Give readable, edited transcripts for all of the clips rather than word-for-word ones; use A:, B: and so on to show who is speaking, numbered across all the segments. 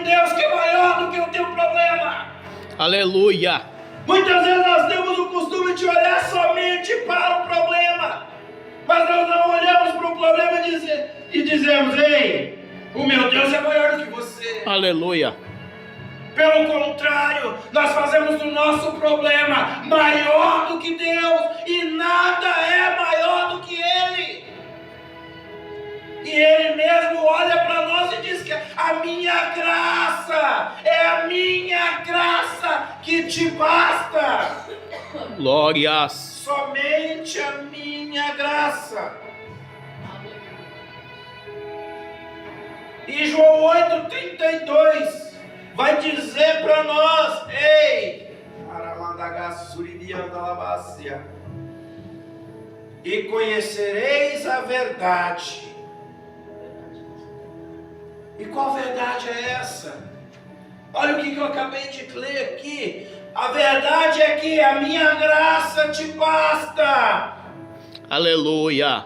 A: Deus que é maior do que o teu problema.
B: Aleluia.
A: Muitas vezes nós temos o costume de olhar somente para o problema, mas nós não olhamos para o problema e dizemos: ei, o meu Deus é maior do que você.
B: Aleluia.
A: Pelo contrário, nós fazemos do nosso problema maior do que Deus, e nada é maior do que Ele. E Ele mesmo olha para nós e diz que a minha graça, é a minha graça que te basta.
B: Glórias.
A: Somente a minha graça. E João 8,32 vai dizer para nós: ei, e conhecereis a verdade. E qual verdade é essa? Olha o que eu acabei de ler aqui. A verdade é que a minha graça te basta.
B: Aleluia.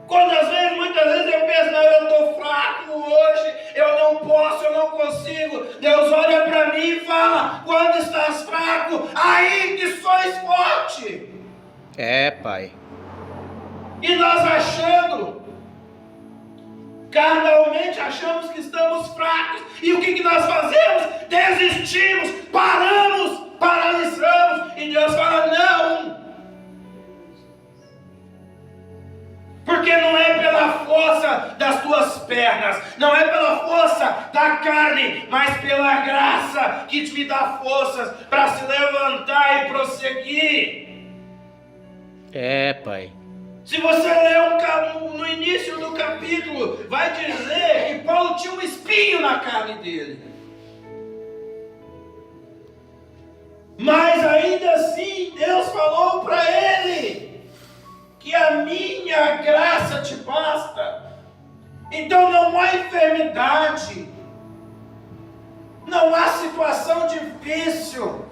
A: Muitas vezes eu penso: não, eu estou fraco hoje, eu não posso, eu não consigo. Deus olha para mim e fala: quando estás fraco, aí que sois forte.
B: É, Pai.
A: E nós carnalmente achamos que estamos fracos. E o que nós fazemos? Desistimos, paralisamos. E Deus fala: não. Porque não é pela força das tuas pernas, não é pela força da carne, mas pela graça que te dá forças para se levantar e prosseguir.
B: É, Pai.
A: Se você ler no início do capítulo, vai dizer que Paulo tinha um espinho na carne dele. Mas ainda assim, Deus falou para ele que a minha graça te basta. Então não há enfermidade, não há situação difícil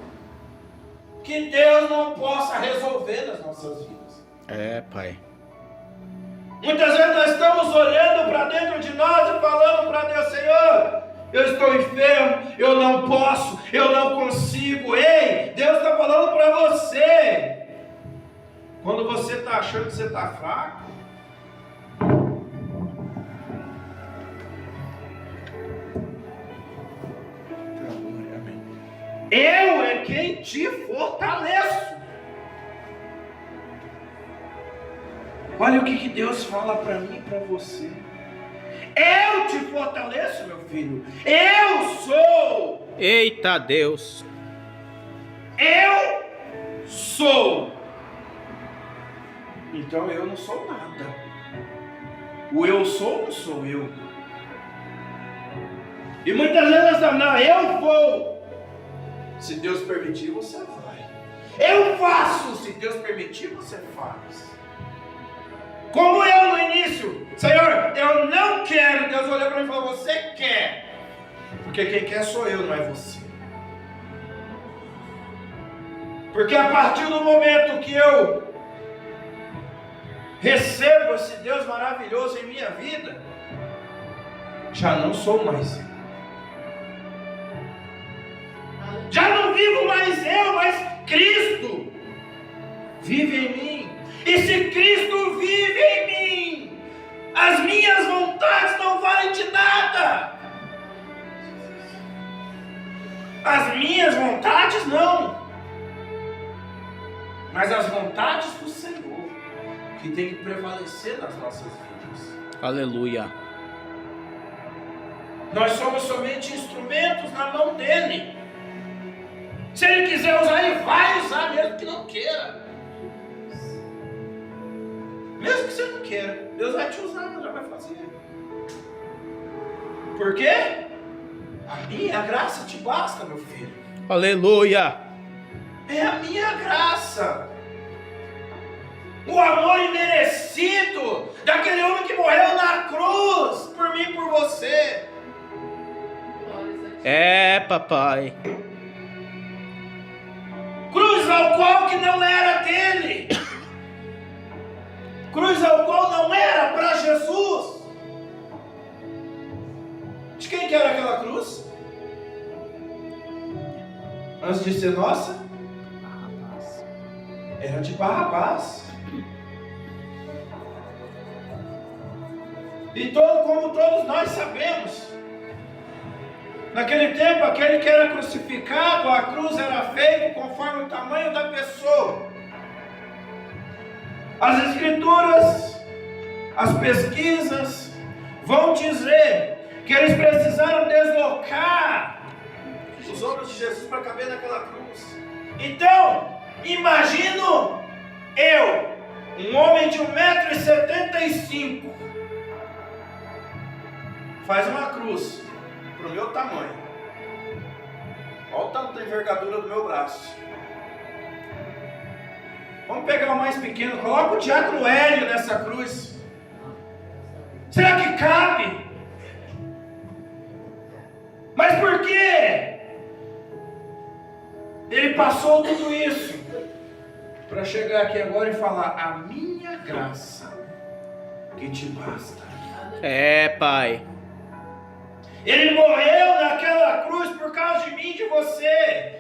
A: que Deus não possa resolver nas nossas vidas.
B: É, Pai.
A: Muitas vezes nós estamos olhando para dentro de nós e falando para Deus: Senhor, eu estou enfermo, eu não posso, eu não consigo. Ei, Deus está falando para você. Quando você está achando que você está fraco, eu é quem te fortaleço. Olha o que Deus fala para mim e para você. Eu te fortaleço, meu filho. Eu sou.
B: Eita Deus.
A: Eu sou. Então eu não sou nada. O eu sou não sou eu. E muitas vezes nós estamos: não, eu vou. Se Deus permitir, você vai. Eu faço. Se Deus permitir, você faz. Como eu no início: Senhor, eu não quero. Deus olhou para mim e falou: você quer. Porque quem quer sou eu, não é você. Porque a partir do momento que eu recebo esse Deus maravilhoso em minha vida, já não sou mais eu. Já não vivo mais eu, mas Cristo vive em mim. E se Cristo vive em mim, as minhas vontades não valem de nada. As minhas vontades não, mas as vontades do Senhor que tem que prevalecer nas nossas vidas.
B: Aleluia.
A: Nós somos somente instrumentos na mão dele. Se ele quiser usar, ele vai usar, mesmo que não queira. Mesmo que você não queira, Deus vai te usar, Deus vai fazer. Por quê? A minha graça te basta, meu filho.
B: Aleluia.
A: É a minha graça. O amor imerecido daquele homem que morreu na cruz por mim e por você.
B: É, papai.
A: Cruz ao qual que não era dele. Cruz ao qual não era para Jesus. De quem que era aquela cruz? Antes de ser nossa, era de Barrabás. E como todos nós sabemos, naquele tempo, aquele que era crucificado, a cruz era feita conforme o tamanho da pessoa. As escrituras, as pesquisas vão dizer que eles precisaram deslocar os ombros de Jesus para caber naquela cruz. Então, imagino eu, um homem de 1,75 m, faz uma cruz para o meu tamanho. Olha o tanto da envergadura do meu braço. Vamos pegar o mais pequeno, coloca o diácono Hélio nessa cruz. Será que cabe? Mas por quê? Ele passou tudo isso para chegar aqui agora e falar: a minha graça que te basta.
B: É, Pai.
A: Ele morreu naquela cruz por causa de mim e de você.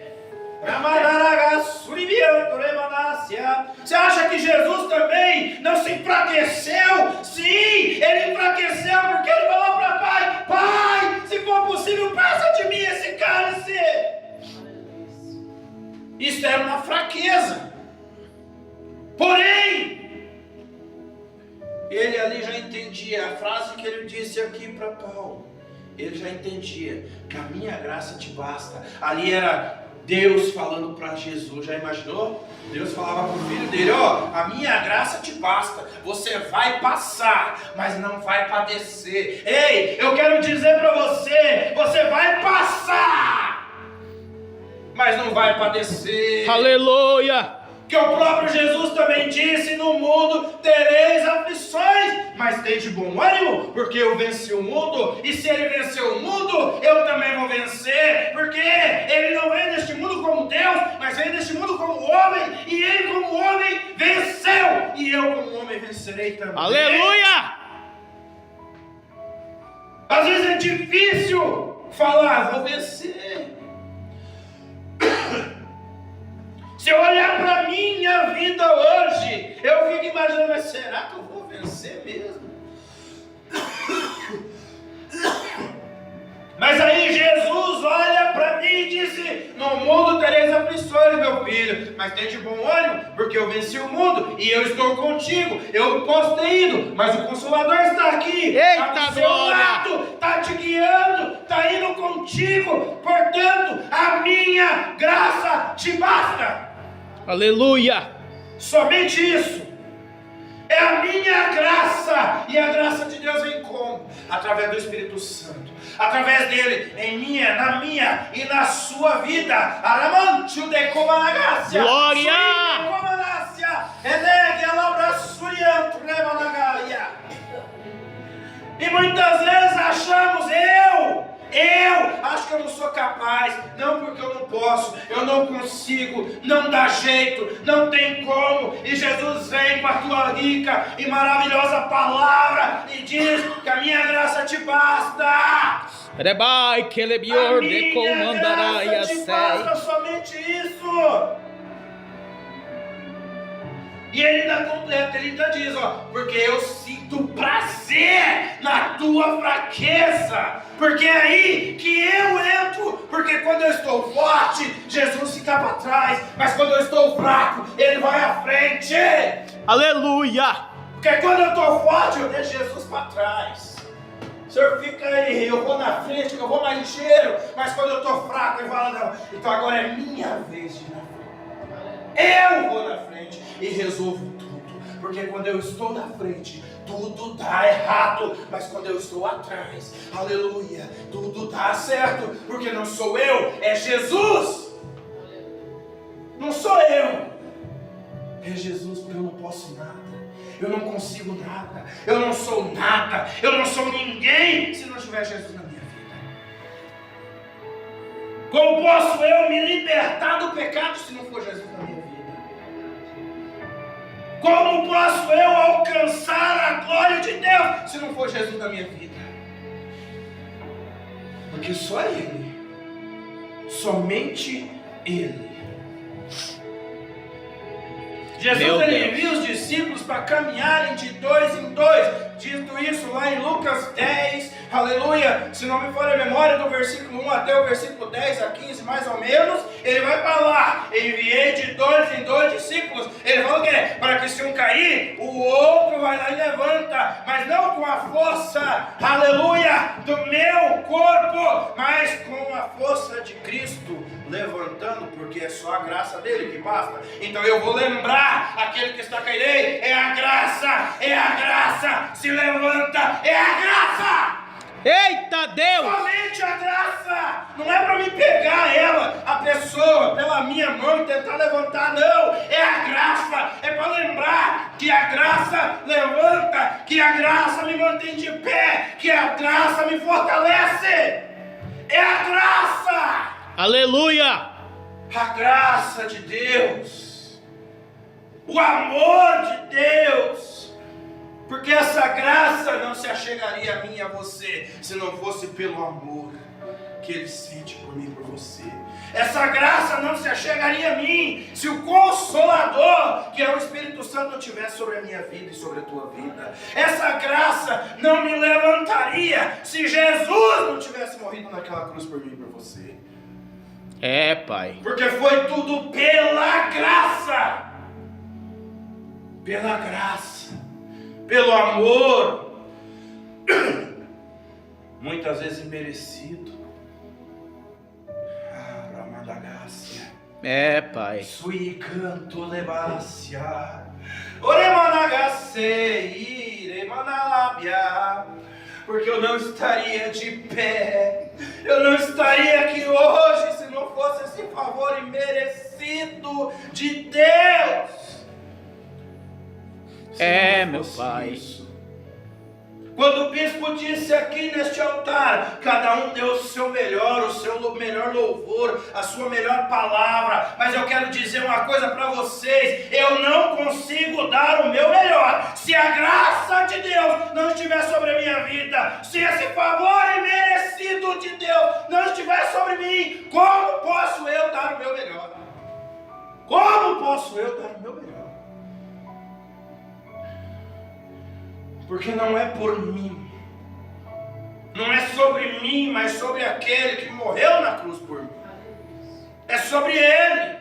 A: Você acha que Jesus também não se enfraqueceu? Sim, ele enfraqueceu porque ele falou para Pai: Pai, se for possível, passa de mim esse cálice. Isso era uma fraqueza. Porém, ele ali já entendia a frase que ele disse aqui para Paulo. Ele já entendia que a minha graça te basta. Ali era Deus falando para Jesus. Já imaginou? Deus falava para o filho dele: ó, a minha graça te basta. Você vai passar, mas não vai padecer. Ei, eu quero dizer para você: você vai passar, mas não vai padecer.
B: Aleluia.
A: Que o próprio Jesus também disse: no mundo tereis aflições, mas tende bom ânimo, porque eu venci o mundo. E se ele venceu o mundo, eu também vou vencer, porque ele não vem neste mundo como Deus, mas vem neste mundo como homem, e ele como homem venceu, e eu como homem vencerei também.
B: Aleluia.
A: Às vezes é difícil falar: vou vencer. Se eu olhar para a minha vida hoje, eu fico imaginando: mas será que eu vou vencer mesmo? Mas aí Jesus olha para mim e diz: no mundo tereis aflições, meu filho, mas tem de bom ânimo, porque eu venci o mundo e eu estou contigo. Eu posso ter ido, mas o Consolador está aqui.
B: Eita,
A: está do seu
B: glória!
A: lado, está te guiando, está indo contigo. Portanto, a minha graça te basta.
B: Aleluia.
A: Somente isso. É a minha graça. E a graça de Deus vem como? Através do Espírito Santo. Através dele, em minha, na minha e na sua vida.
B: Glória.
A: E muitas vezes achamos: eu acho que eu não sou capaz, não, porque eu não posso, eu não consigo, não dá jeito, não tem como. E Jesus vem com a tua rica e maravilhosa palavra e diz que a minha graça te basta.
B: Rebai que ele bior de comandarai a
A: te basta, somente isso. E ele ainda completa, ele ainda diz: ó, porque eu sinto prazer na tua fraqueza, porque é aí que eu entro, porque quando eu estou forte, Jesus fica para trás, mas quando eu estou fraco, ele vai à frente.
B: Aleluia.
A: Porque quando eu estou forte, eu deixo Jesus para trás. O Senhor fica aí, eu vou na frente, eu vou mais ligeiro, mas quando eu estou fraco, ele fala: não, então agora é minha vez de ir na frente. Eu vou na frente e resolvo tudo, porque quando eu estou na frente, tudo dá errado, mas quando eu estou atrás, aleluia, tudo dá certo, porque não sou eu, é Jesus. Não sou eu, é Jesus, porque eu não posso nada, eu não consigo nada, eu não sou nada, eu não sou ninguém se não tiver Jesus na minha vida. Como posso eu me libertar do pecado se não for Jesus na minha vida? Como posso eu alcançar a glória de Deus se não for Jesus na minha vida? Porque só Ele, somente Ele. Jesus
B: Meu
A: ele
B: Deus.
A: envia os discípulos para caminharem de dois em dois. Dito isso lá em Lucas 10, aleluia, se não me falha a memória, do versículo 1 até o versículo 10 a 15 mais ou menos, ele vai falar, enviei de dois em dois discípulos. Ele falou que é para que se um cair, o outro vai lá e levanta, mas não com a força, aleluia, do meu corpo, mas com a força de Cristo levantando, porque é só a graça dele que basta. Então eu vou lembrar aquele que está caído, é a graça, se levanta, é a graça.
B: Eita Deus!
A: Somente a graça, não é para me pegar ela, a pessoa, pela minha mão e tentar levantar, não, é a graça, é para lembrar que a graça levanta, que a graça me mantém de pé, que a graça me fortalece, é a graça,
B: Aleluia!
A: a graça de Deus, o amor de Deus. Porque essa graça não se achegaria a mim e a você se não fosse pelo amor que Ele sente por mim e por você. Essa graça não se achegaria a mim se o Consolador, que é o Espírito Santo, não estivesse sobre a minha vida e sobre a tua vida. Essa graça não me levantaria se Jesus não tivesse morrido naquela cruz por mim e por você.
B: É, Pai.
A: Porque foi tudo pela graça. Pela graça. Pelo amor, muitas vezes merecido. Ramadagacia.
B: É, Pai.
A: Sui canto levácia. Oremanagace, iremanalabia. Porque eu não estaria de pé. Eu não estaria aqui hoje se não fosse esse favor imerecido de Deus.
B: É, meu Pai.
A: Isso. Quando o bispo disse aqui neste altar, cada um deu o seu melhor, o seu melhor louvor, a sua melhor palavra, mas eu quero dizer uma coisa para vocês, eu não consigo dar o meu melhor, se a graça de Deus não estiver sobre a minha vida, se esse favor imerecido de Deus não estiver sobre mim, como posso eu dar o meu melhor? Como posso eu dar o meu melhor? Porque não é por mim, não é sobre mim, mas sobre aquele que morreu na cruz por mim. É sobre Ele.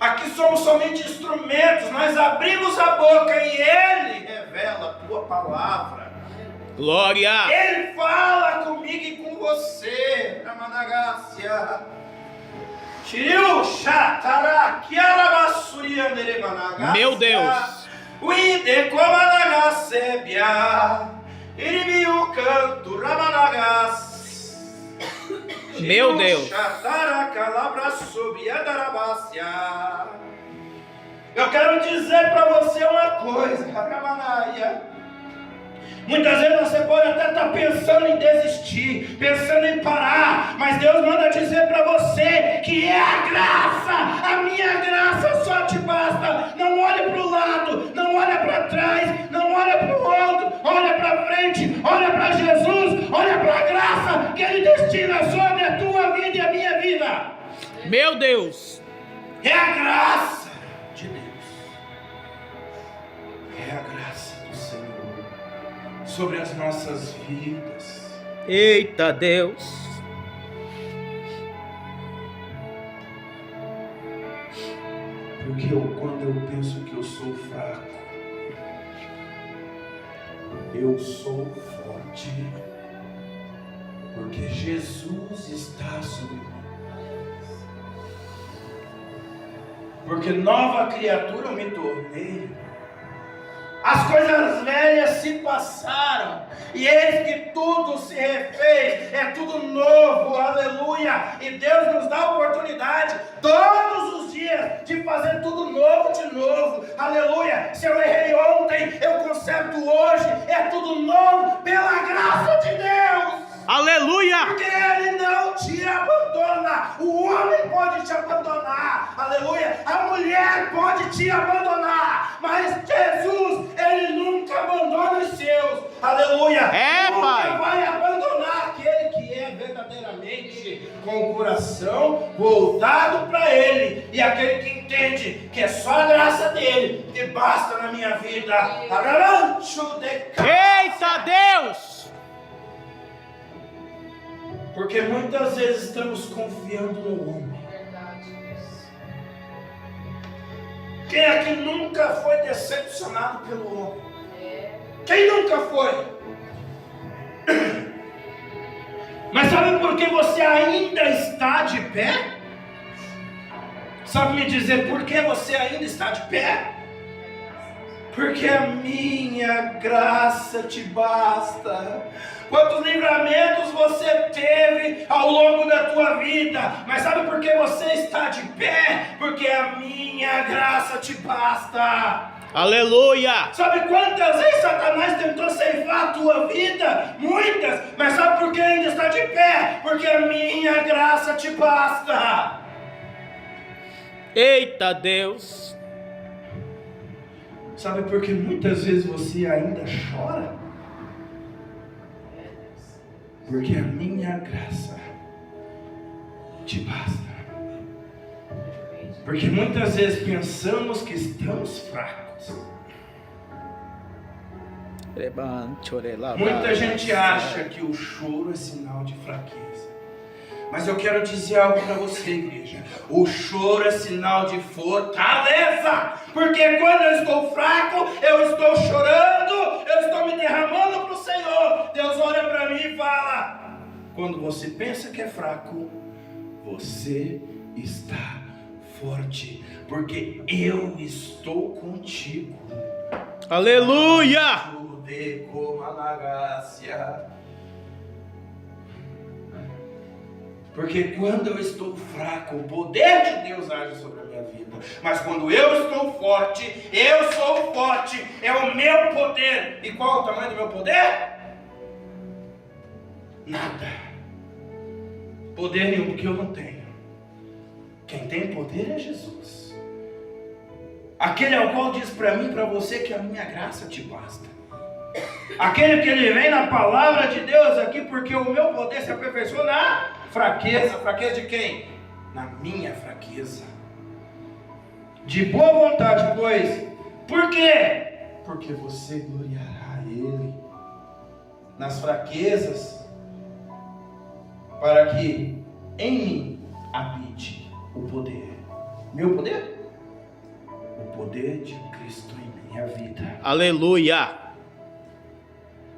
A: Aqui somos somente instrumentos, nós abrimos a boca e Ele revela a tua palavra.
B: Glória!
A: Ele fala comigo e com você. Ramanagácia. Tiriu, xatará, kiarabassurianderemanagacia.
B: Meu Deus!
A: Uide comanagacebia, iribiu canto ramanagas.
B: Meu Deus!
A: Eu quero dizer para você uma coisa, Ramanaia. Muitas vezes você pode até estar pensando em desistir, pensando em parar, mas Deus manda dizer para você que é a graça, a minha graça só te basta. Não olhe para o lado, não olhe para trás, não olhe para o outro, olha para frente, olha para Jesus, olha para a graça que Ele destina sobre a tua vida e a minha vida.
B: Meu Deus!
A: É a graça de Deus, é a graça do Senhor sobre as nossas vidas.
B: Eita Deus!
A: Porque quando eu penso que eu sou fraco, eu sou forte. Porque Jesus está sobre mim. Porque nova criatura eu me tornei. As coisas velhas se passaram, e eis que tudo se refez, é tudo novo, aleluia. E Deus nos dá a oportunidade, todos os dias, de fazer tudo novo de novo, aleluia. Se eu errei ontem, eu conserto hoje, é tudo novo, pela graça de Deus.
B: Aleluia!
A: Porque Ele não te abandona. O homem pode te abandonar, aleluia. A mulher pode te abandonar, mas Jesus, Ele nunca abandona os seus, aleluia.
B: É,
A: nunca
B: Pai.
A: vai abandonar aquele que é verdadeiramente entende com o coração voltado para Ele, e aquele que entende que é só a graça dele que basta na minha vida.
B: Eita Deus!
A: Porque muitas vezes estamos confiando no homem. Quem aqui nunca foi decepcionado pelo homem? Quem nunca foi? Mas sabe por que você ainda está de pé? Sabe me dizer por que você ainda está de pé? Porque a minha graça te basta. Quantos livramentos você teve ao longo da tua vida? Mas sabe por que você está de pé? Porque a minha graça te basta.
B: Aleluia!
A: Sabe quantas vezes Satanás tentou ceifar a tua vida? Muitas. Mas sabe por que ainda está de pé? Porque a minha graça te basta.
B: Eita Deus!
A: Sabe por que muitas vezes você ainda chora? Porque a minha graça te basta. Porque muitas vezes pensamos que estamos fracos. Muita gente acha que o choro é sinal de fraqueza. Mas eu quero dizer algo para você, igreja. O choro é sinal de fortaleza. Porque quando eu estou fraco, eu estou chorando, eu estou me derramando para o Senhor. Deus olha para mim e fala: quando você pensa que é fraco, você está forte, porque eu estou contigo.
B: Aleluia!
A: Porque quando eu estou fraco, o poder de Deus age sobre a minha vida. Mas quando eu estou forte, eu sou forte, é o meu poder. E qual é o tamanho do meu poder? Nada. Poder nenhum, porque eu não tenho. Quem tem poder é Jesus. Aquele ao qual diz para mim e para você que a minha graça te basta. Aquele que ele vem na palavra de Deus aqui, porque o meu poder se aperfeiçoa na fraqueza. Fraqueza de quem? Na minha fraqueza. De boa vontade, pois. Por quê? Porque você gloriará a Ele nas fraquezas, para que em mim habite o poder. Meu poder? O poder de Cristo em minha vida.
B: Aleluia!